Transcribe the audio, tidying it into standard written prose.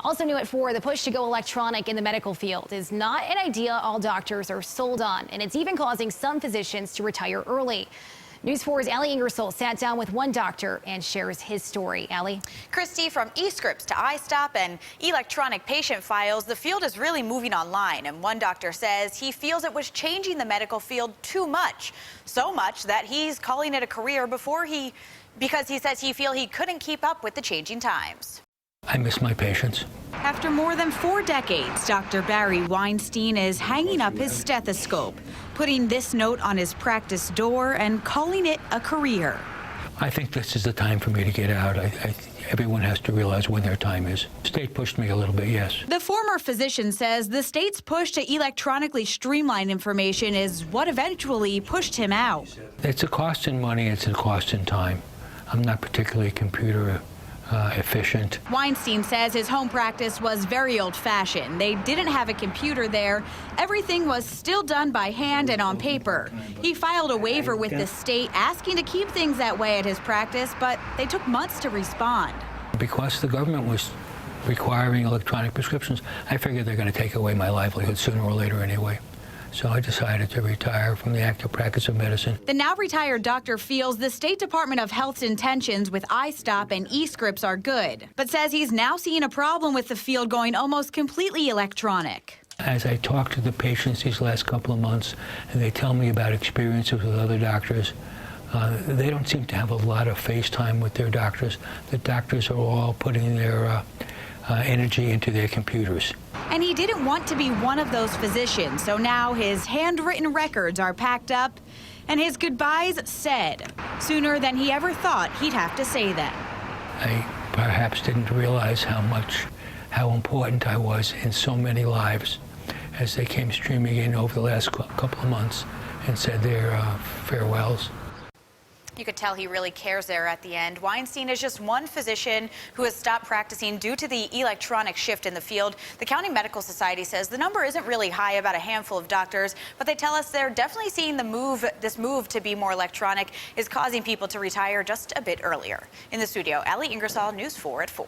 Also new at 4, the push to go electronic in the medical field is not an idea all doctors are sold on, and it's even causing some physicians to retire early. News 4's Allie Ingersoll sat down with one doctor and shares his story. Allie? Christy, from e-scripts to iStop and electronic patient files, the field is really moving online. And one doctor says he feels it was changing the medical field too much. So much that he's calling it a career because he says he couldn't keep up with the changing times. I miss my patients. After more than 4 decades, Dr. Barry Weinstein is hanging up his stethoscope, putting this note on his practice door and calling it a career. I think this is the time for me to get out. Everyone has to realize when their time is. The state pushed me a little bit, yes. The former physician says the state's push to electronically streamline information is what eventually pushed him out. It's a cost in money, it's a cost in time. I'm not particularly computer efficient. Weinstein says his home practice was very old-fashioned. They didn't have a computer there. Everything was still done by hand and on paper. He filed a waiver with the state asking to keep things that way at his practice, but they took months to respond. Because the government was requiring electronic prescriptions, I figured they're going to take away my livelihood sooner or later anyway. So I decided to retire from the active practice of medicine. The now retired doctor feels the State Department of Health's intentions with iStop and e-scripts are good, but says he's now seeing a problem with the field going almost completely electronic. As I talk to the patients these last couple of months, and they tell me about experiences with other doctors, they don't seem to have a lot of face time with their doctors. The doctors are all putting their energy into their computers. And he didn't want to be one of those physicians, so now his handwritten records are packed up and his goodbyes said sooner than he ever thought he'd have to say them. I perhaps didn't realize how important I was in so many lives as they came streaming in over the last couple of months and said their farewells. You could tell he really cares there at the end. Weinstein is just one physician who has stopped practicing due to the electronic shift in the field. The County Medical Society says the number isn't really high, about a handful of doctors, but they tell us they're definitely seeing this move to be more electronic is causing people to retire just a bit earlier. In the studio, Allie Ingersoll, News 4 at 4.